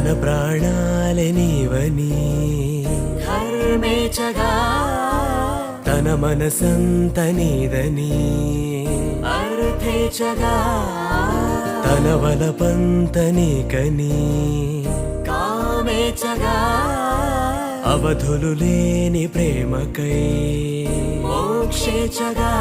తన ప్రాణాలే నీవని ధర్మేచగా తన మనసంత నీదని అర్థేచగా తన వలపంత నీకని కామేచగా అవధులు లేని ప్రేమకై మోక్షేచగా